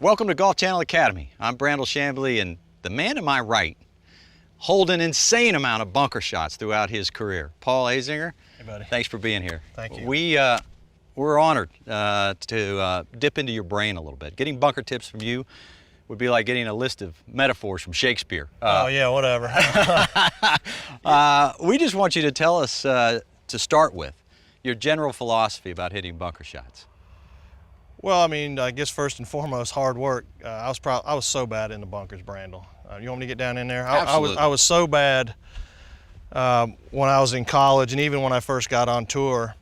Welcome to Golf Channel Academy. I'm Brandel Chambly, and the man to my right holed an insane amount of bunker shots throughout his career. Paul Azinger, hey buddy. Thanks for being here. Thank you. We're honored to dip into your brain a little bit. Getting bunker tips from you would be like getting a list of metaphors from Shakespeare. Oh yeah, whatever. We just want you to tell us, to start with, your general philosophy about hitting bunker shots. Well, I mean, I guess first and foremost, hard work. I was so bad in the bunkers, Brandel. You want me to get down in there? Absolutely. I was so bad when I was in college, and even when I first got on tour,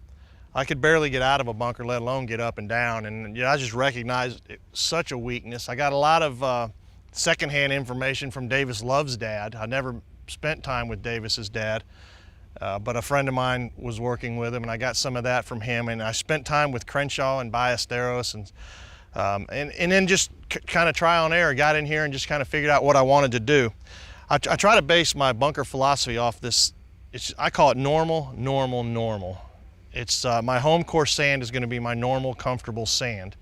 I could barely get out of a bunker, let alone get up and down. And I just recognized it was such a weakness. I got a lot of secondhand information from Davis Love's dad. I never spent time with Davis's dad. But a friend of mine was working with him, and I got some of that from him. And I spent time with Crenshaw and Ballesteros, and then just kind of trial and error. Got in here and just kind of figured out what I wanted to do. I try to base my bunker philosophy off this. I call it normal. It's my home course sand is going to be my normal, comfortable sand.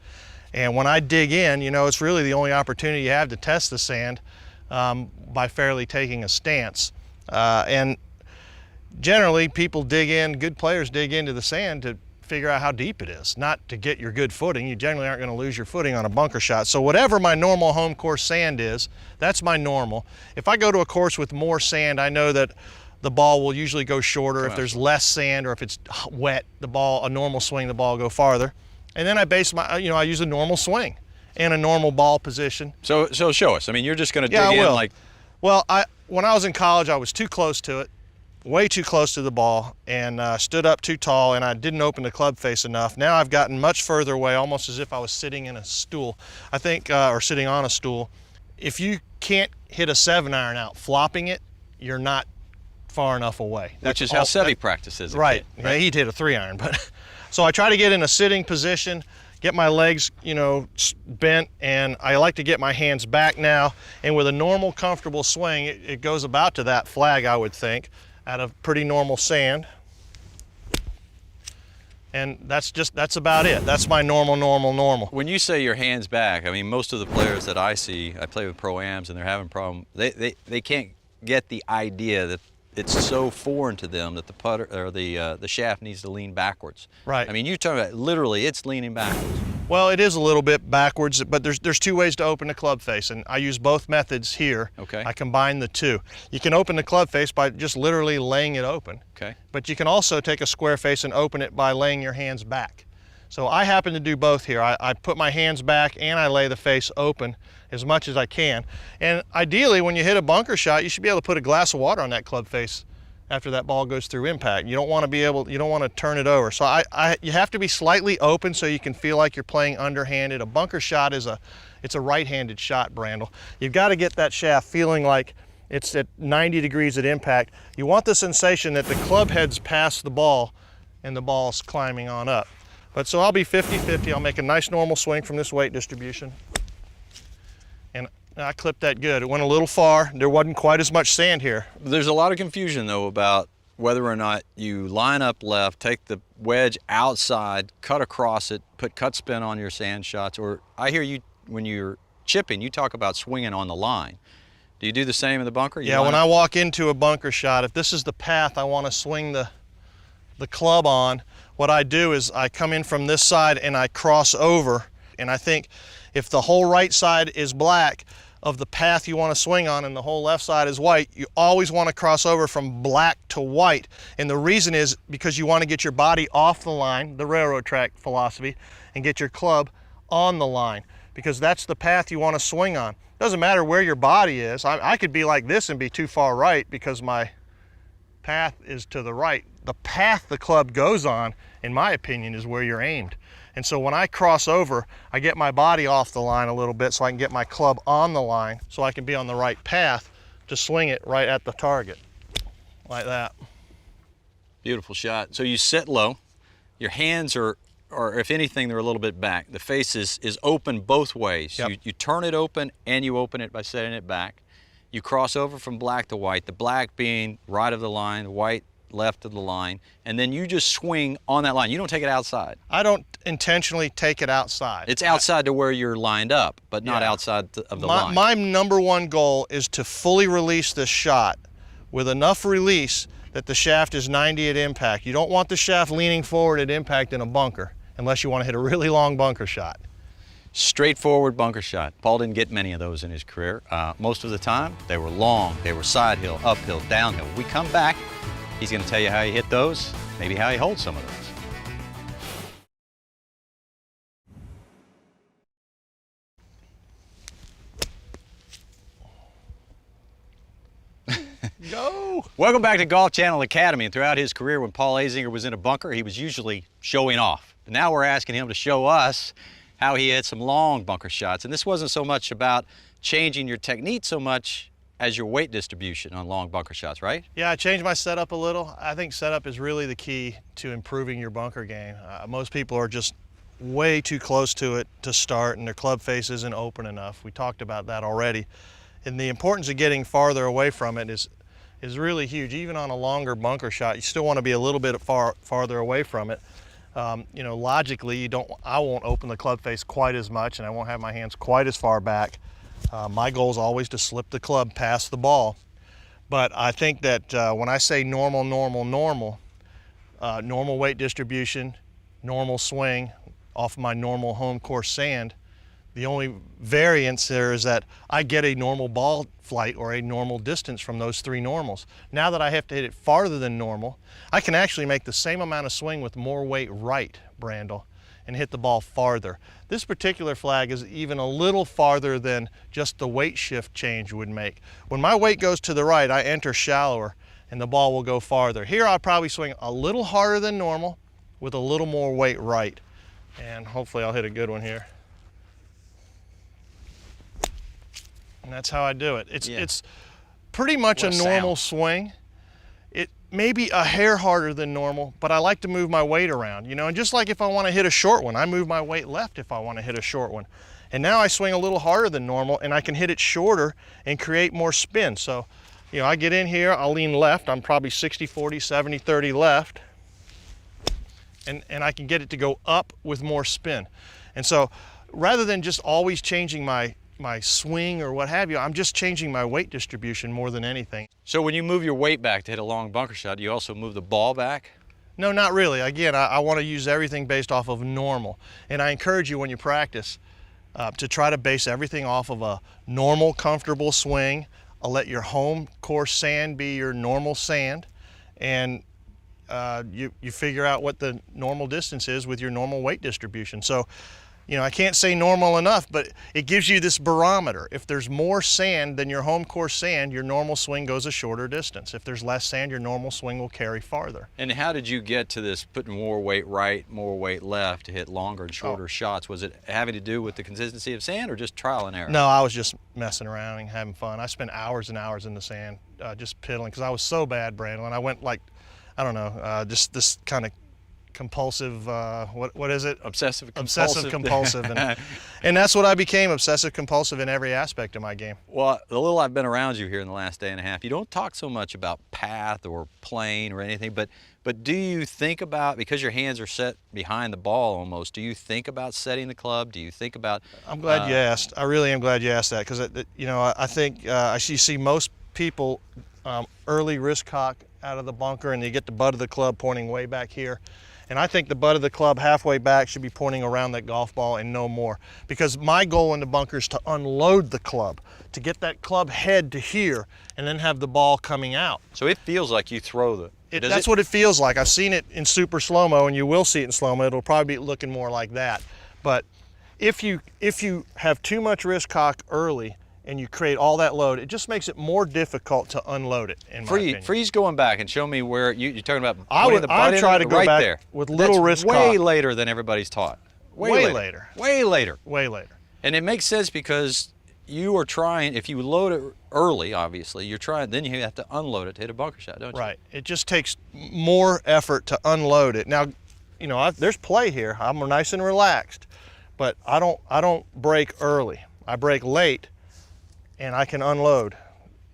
And when I dig in, you know, it's really the only opportunity you have to test the sand by fairly taking a stance. And generally, people dig in, good players dig into the sand to figure out how deep it is, not to get your good footing. You generally aren't going to lose your footing on a bunker shot. So whatever my normal home course sand is, that's my normal. If I go to a course with more sand, I know that the ball will usually go shorter. If there's less sand or if it's wet, a normal swing, the ball will go farther. And then I base I use a normal swing and a normal ball position. So show us. I mean, you're just going to dig in like... Well, when I was in college, I was too close to it. Way too close to the ball, and stood up too tall, and I didn't open the club face enough. Now I've gotten much further away, almost as if I was sitting in a stool, I think, or sitting on a stool. If you can't hit a 7-iron out flopping it, you're not far enough away. Which is how Seve practices. Right. Yeah, he'd hit a 3-iron, but so I try to get in a sitting position, get my legs, bent, and I like to get my hands back now. And with a normal, comfortable swing, it goes about to that flag, I would think, out of pretty normal sand. And that's about it. That's my normal. When you say your hands back, I mean, most of the players that I see, I play with pro-ams and they're having problems, they can't get the idea that it's so foreign to them that the putter or the shaft needs to lean backwards. Right. I mean, you're talking about literally it's leaning backwards. Well, it is a little bit backwards, but there's two ways to open the club face, and I use both methods here. Okay. I combine the two. You can open the club face by just literally laying it open. Okay. But you can also take a square face and open it by laying your hands back. So I happen to do both here. I put my hands back and I lay the face open as much as I can. And ideally, when you hit a bunker shot, you should be able to put a glass of water on that club face after that ball goes through impact. You don't want to turn it over. So you have to be slightly open so you can feel like you're playing underhanded. A bunker shot it's a right-handed shot, Brandel. You've got to get that shaft feeling like it's at 90 degrees at impact. You want the sensation that the club head's past the ball and the ball's climbing on up. But so I'll be 50-50. I'll make a nice normal swing from this weight distribution. And I clipped that good. It went a little far. There wasn't quite as much sand here. There's a lot of confusion, though, about whether or not you line up left, take the wedge outside, cut across it, put cut spin on your sand shots, or I hear you, when you're chipping, you talk about swinging on the line. Do you do the same in the bunker? Yeah, when I walk into a bunker shot, if this is the path I want to swing the club on, what I do is I come in from this side and I cross over, and I think if the whole right side is black of the path you want to swing on and the whole left side is white, you always want to cross over from black to white. And the reason is because you want to get your body off the line, the railroad track philosophy, and get your club on the line, because that's the path you want to swing on. Doesn't matter where your body is. I could be like this and be too far right because my path is to the right. The path the club goes on, in my opinion, is where you're aimed. And so when I cross over, I get my body off the line a little bit so I can get my club on the line so I can be on the right path to swing it right at the target, like that. Beautiful shot. So you sit low, your hands are if anything, they're a little bit back. The face is open both ways. Yep. You turn it open and you open it by setting it back. You cross over from black to white, the black being right of the line, the white left of the line, and then you just swing on that line. You don't take it outside. I don't intentionally take it outside. It's outside to where you're lined up, but not outside of the line. My number one goal is to fully release this shot with enough release that the shaft is 90 at impact. You don't want the shaft leaning forward at impact in a bunker unless you want to hit a really long bunker shot. Straightforward bunker shot. Paul didn't get many of those in his career. Most of the time, they were long, they were side hill, uphill, downhill. We come back, he's going to tell you how he hit those, maybe how he holds some of those. Go! Welcome back to Golf Channel Academy. And throughout his career, when Paul Azinger was in a bunker, he was usually showing off. But now we're asking him to show us how he hit some long bunker shots. And this wasn't so much about changing your technique so much as your weight distribution on long bunker shots, right? Yeah, I changed my setup a little. I think setup is really the key to improving your bunker game. Most people are just way too close to it to start, and their club face isn't open enough. We talked about that already. And the importance of getting farther away from it is really huge. Even on a longer bunker shot, you still want to be a little bit farther away from it. You know, logically, I won't open the club face quite as much, and I won't have my hands quite as far back. My goal is always to slip the club past the ball. But I think that when I say normal weight distribution, normal swing off my normal home course sand, the only variance there is that I get a normal ball flight or a normal distance from those three normals. Now that I have to hit it farther than normal, I can actually make the same amount of swing with more weight right, Brandel, and hit the ball farther. This particular flag is even a little farther than just the weight shift change would make. When my weight goes to the right, I enter shallower and the ball will go farther. Here I'll probably swing a little harder than normal with a little more weight right. And hopefully I'll hit a good one here. And that's how I do it. It's pretty much a normal swing. It may be a hair harder than normal, but I like to move my weight around, you know, and just like if I want to hit a short one, I move my weight left if I want to hit a short one. And now I swing a little harder than normal and I can hit it shorter and create more spin. So, you know, I get in here, I'll lean left. I'm probably 60-40, 70-30 left. And I can get it to go up with more spin. And so rather than just always changing my swing or what have you, I'm just changing my weight distribution more than anything. So when you move your weight back to hit a long bunker shot, you also move the ball back? No, not really. Again, I want to use everything based off of normal. And I encourage you when you practice to try to base everything off of a normal, comfortable swing. I'll let your home course sand be your normal sand. And you figure out what the normal distance is with your normal weight distribution. So, you know, I can't say normal enough, but it gives you this barometer. If there's more sand than your home course sand, your normal swing goes a shorter distance. If there's less sand, your normal swing will carry farther. And how did you get to this putting more weight right, more weight left to hit longer and shorter shots? Was it having to do with the consistency of sand or just trial and error? No, I was just messing around and having fun. I spent hours and hours in the sand just piddling because I was so bad, Brandon. And I went like, I don't know, just this kind of compulsive, what is it? Obsessive compulsive. And that's what I became, obsessive compulsive in every aspect of my game. Well, the little I've been around you here in the last day and a half, you don't talk so much about path or plane or anything, but do you think about, because your hands are set behind the ball almost, do you think about setting the club? Do you think about... I'm glad you asked. I really am glad you asked that because, you know, I think you see most people early wrist cock out of the bunker and you get the butt of the club pointing way back here. And I think the butt of the club halfway back should be pointing around that golf ball and no more. Because my goal in the bunker is to unload the club, to get that club head to here and then have the ball coming out. So it feels like you throw the... That's what it feels like. I've seen it in super slow-mo and you will see it in slow-mo. It'll probably be looking more like that. But if you have too much wrist cock early, and you create all that load, it just makes it more difficult to unload it, in my opinion. Freeze going back and show me where you're talking about. I try to go right back there with little wrist cock. Way later than everybody's taught. Way later. Way later. Way later. And it makes sense because you are trying, if you load it early, obviously, you're trying, then you have to unload it to hit a bunker shot, don't you? Right. It just takes more effort to unload it. Now, you know, there's play here. I'm nice and relaxed, but I don't break early. I break late, and I can unload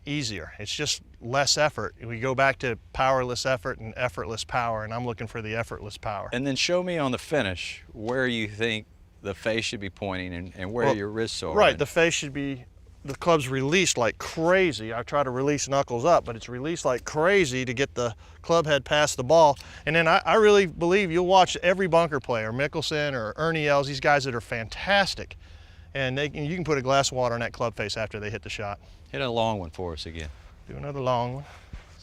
easier. It's just less effort. We go back to powerless effort and effortless power, and I'm looking for the effortless power. And then show me on the finish where you think the face should be pointing and where your wrists are. Right, the face should be, the club's released like crazy. I try to release knuckles up, but it's released like crazy to get the club head past the ball. And then I really believe you'll watch every bunker player, Mickelson or Ernie Els, these guys that are fantastic. And you can put a glass of water on that club face after they hit the shot. Hit a long one for us again. Do another long one.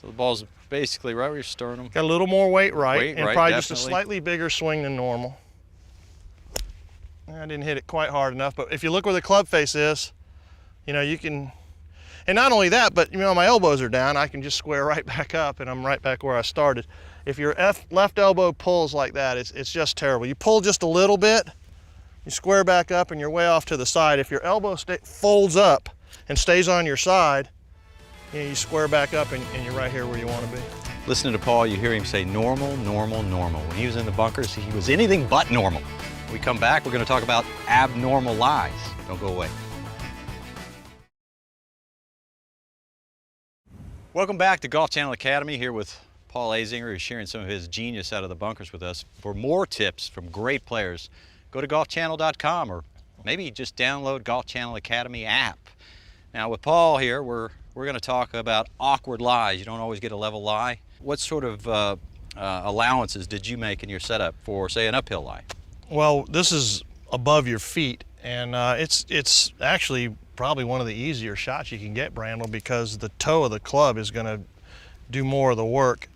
So the ball's basically right where your sternum. Got a little more weight right, and right, probably definitely. just a slightly bigger swing than normal. I didn't hit it quite hard enough, but if you look where the club face is, you know, you can, and not only that, but you know, my elbows are down, I can just square right back up and I'm right back where I started. If your left elbow pulls like that, it's just terrible. You pull just a little bit, you square back up and you're way off to the side. If your elbow folds up and stays on your side, you square back up and you're right here where you want to be. Listening to Paul, you hear him say normal, normal, normal. When he was in the bunkers, he was anything but normal. When we come back, we're going to talk about abnormal lies. Don't go away. Welcome back to Golf Channel Academy, here with Paul Azinger, who's sharing some of his genius out of the bunkers with us. For more tips from great players, go to golfchannel.com or maybe just download Golf Channel Academy app. Now with Paul here, we're going to talk about awkward lies. You don't always get a level lie. What sort of allowances did you make in your setup for, say, an uphill lie? Well, this is above your feet, and it's actually probably one of the easier shots you can get, Brandel, because the toe of the club is going to do more of the work.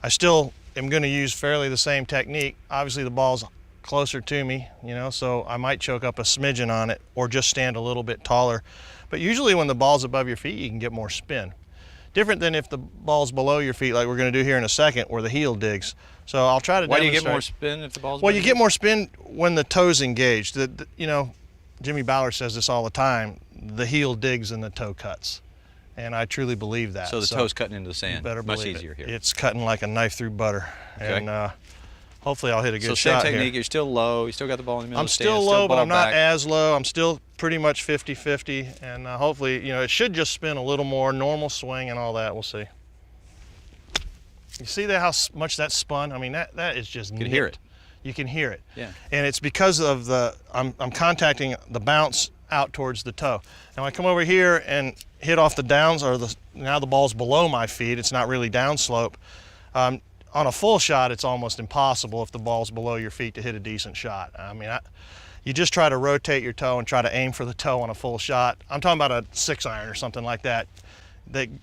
I still am going to use fairly the same technique. Obviously the ball's closer to me, you know, so I might choke up a smidgen on it or just stand a little bit taller. But usually when the ball's above your feet, you can get more spin. Different than if the ball's below your feet, like we're going to do here in a second, where the heel digs. So I'll try to Why do you demonstrate. get more spin if the ball's Well, below you get more spin when the toe's engaged. You know, Jimmy Ballard says this all the time, the heel digs and the toe cuts. And I truly believe that. So the toe's cutting into the sand. Better Much believe easier here. It's cutting like a knife through butter. Okay. And hopefully I'll hit a good So shot same technique, here. you're still low, you still got the ball in the middle I'm of the stand. still low, but ball I'm not back. as low. I'm still pretty much 50-50. And hopefully, you know, it should just spin a little more, normal swing and all that. We'll see. You see how much that spun? I mean, that is just You can hear it. You can hear it. Yeah. And it's because of I'm contacting the bounce out towards the toe. Now I come over here and hit off the downs, or now the ball's below my feet. It's not really downslope. On a full shot, it's almost impossible if the ball's below your feet to hit a decent shot. I mean, you just try to rotate your toe and try to aim for the toe on a full shot. I'm talking about a 6-iron or something like that.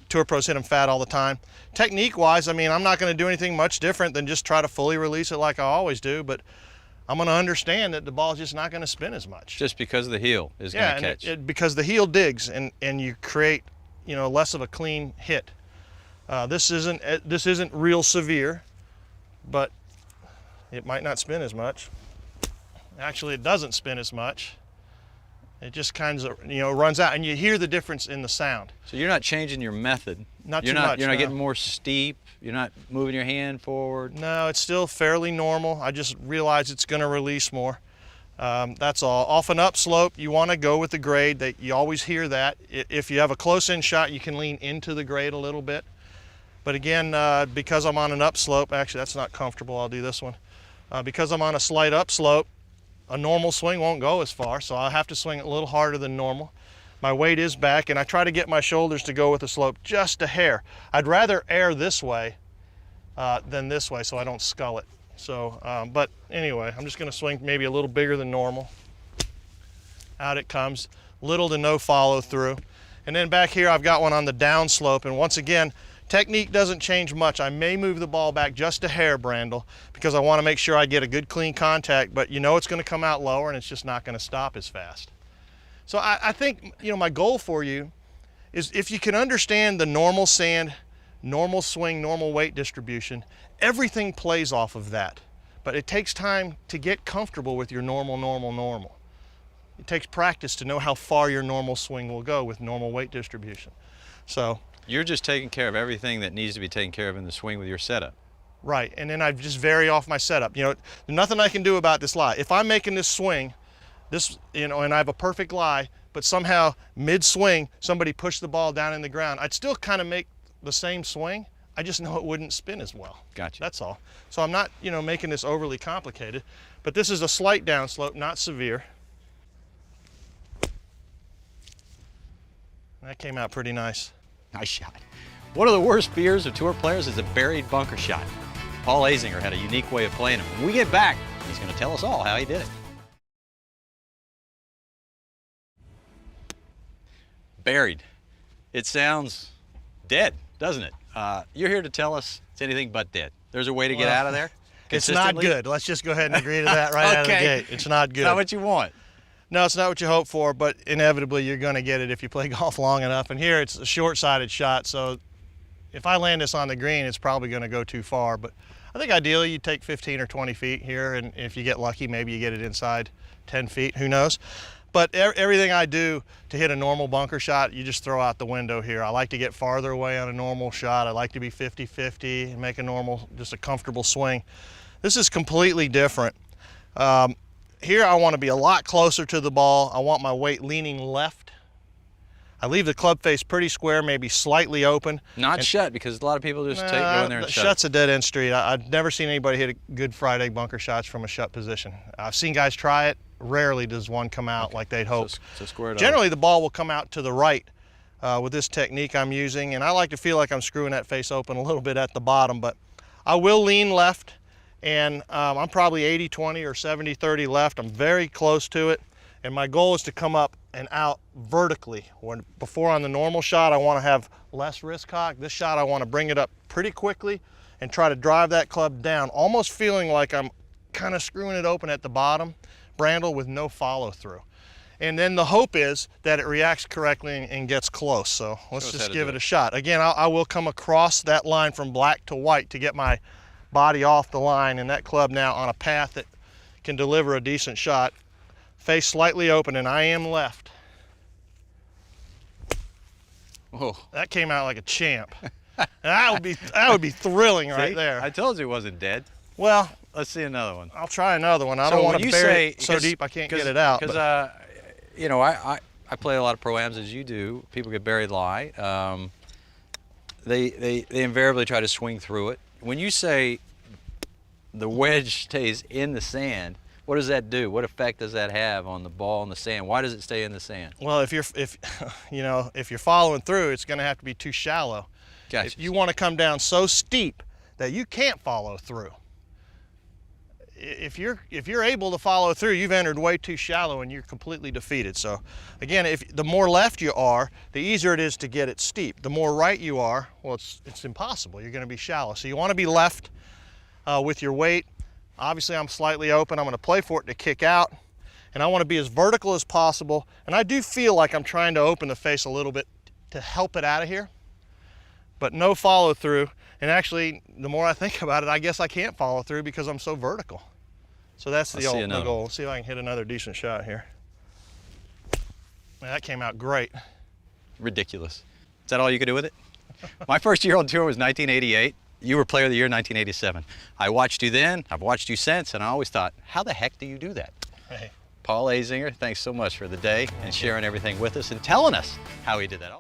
Tour pros hit them fat all the time. Technique-wise, I mean, I'm not going to do anything much different than just try to fully release it like I always do, but I'm going to understand that the ball's just not going to spin as much. Just because the heel is going to catch. Yeah, because the heel digs and you create, you know, less of a clean hit. This isn't real severe, but it might not spin as much. Actually, it doesn't spin as much. It just kind of, you know, runs out, and you hear the difference in the sound. So you're not changing your method. Not you're too not, much, You're not no. getting more steep. You're not moving your hand forward. No, it's still fairly normal. I just realize it's going to release more. That's all. Off an upslope, you want to go with the grade. You always hear that. If you have a close-in shot, you can lean into the grade a little bit. But again, because I'm on an upslope, actually that's not comfortable. I'll do this one. Because I'm on a slight upslope, a normal swing won't go as far, so I'll have to swing it a little harder than normal. My weight is back, and I try to get my shoulders to go with the slope just a hair. I'd rather err this way than this way so I don't scull it. So, but anyway, I'm just going to swing maybe a little bigger than normal. Out it comes, little to no follow through. And then back here I've got one on the down slope, and once again, technique doesn't change much. I may move the ball back just a hair, Brandel, because I want to make sure I get a good clean contact, but you know it's going to come out lower and it's just not going to stop as fast. So I think, you know, my goal for you is if you can understand the normal sand, normal swing, normal weight distribution, everything plays off of that. But it takes time to get comfortable with your normal. It takes practice to know how far your normal swing will go with normal weight distribution. So You're just taking care of everything that needs to be taken care of in the swing with your setup. right, and then I just vary off my setup. You know, there's nothing I can do about this lie. If I'm making this swing, you know, and I have a perfect lie, but somehow mid-swing somebody pushed the ball down in the ground, I'd still kind of make the same swing. I just know it wouldn't spin as well. Gotcha. That's all. So I'm not, making this overly complicated, but this is a slight downslope, not severe. That came out pretty nice. Nice shot. One of the worst fears of tour players is a buried bunker shot. Paul Azinger had a unique way of playing it. When we get back, he's going to tell us all how he did it. Buried. It sounds dead, doesn't it? You're here to tell us it's anything but dead. There's a way to get out of there? It's not good. Let's just go ahead and agree to that right out of the gate. It's not good. It's not what you want. No, it's not what you hope for, but inevitably you're going to get it if you play golf long enough. And here it's a short-sided shot, so if I land this on the green, it's probably going to go too far. But I think ideally you take 15 or 20 feet here, and if you get lucky, maybe you get it inside 10 feet, who knows. But everything I do to hit a normal bunker shot, you just throw out the window here. I like to get farther away on a normal shot. I like to be 50-50 and make a normal, just a comfortable swing. This is completely different. Here I want to be a lot closer to the ball. I want my weight leaning left. I leave the club face pretty square, maybe slightly open. Not shut, because a lot of people just go in there and shut. Shut's a dead-end street. I've never seen anybody hit a good fried egg bunker shots from a shut position. I've seen guys try it. Rarely does one come out like they'd hope. So square it Generally, the ball will come out to the right with this technique I'm using, and I like to feel like I'm screwing that face open a little bit at the bottom, but I will lean left, and I'm probably 80-20 or 70-30 left. I'm very close to it, and my goal is to come up and out vertically. Before on the normal shot, I want to have less wrist cock. This shot, I want to bring it up pretty quickly and try to drive that club down, almost feeling like I'm kind of screwing it open at the bottom brandle with no follow through. And then the hope is that it reacts correctly and gets close. So let's just give it a shot. Again, I will come across that line from black to white to get my body off the line, and that club now on a path that can deliver a decent shot. Face slightly open, and I am left. Whoa. That came out like a champ. that would be thrilling right there. I told you it wasn't dead. Well, let's see another one. I'll try another one. I don't want to bury it so deep I can't get it out. Because I play a lot of pro-ams, as you do. People get buried lie. They invariably try to swing through it. When you say the wedge stays in the sand, what does that do? What effect does that have on the ball in the sand? Why does it stay in the sand? Well, if you're following through, it's going to have to be too shallow. Gotcha. If you want to come down so steep that you can't follow through. If you're able to follow through, you've entered way too shallow and you're completely defeated. So again, the more left you are, the easier it is to get it steep. The more right you are, well, it's impossible. You're going to be shallow. So you want to be left with your weight. Obviously, I'm slightly open. I'm going to play for it to kick out, and I want to be as vertical as possible. And I do feel like I'm trying to open the face a little bit to help it out of here, but no follow through. And actually, the more I think about it, I guess I can't follow through because I'm so vertical. So that's the ultimate goal. Let's see if I can hit another decent shot here. That came out great. Ridiculous. Is that all you could do with it? My first year on tour was 1988. You were Player of the Year 1987. I watched you then, I've watched you since, and I always thought, how the heck do you do that? Hey. Paul Azinger, thanks so much for the day and sharing everything with us and telling us how he did that.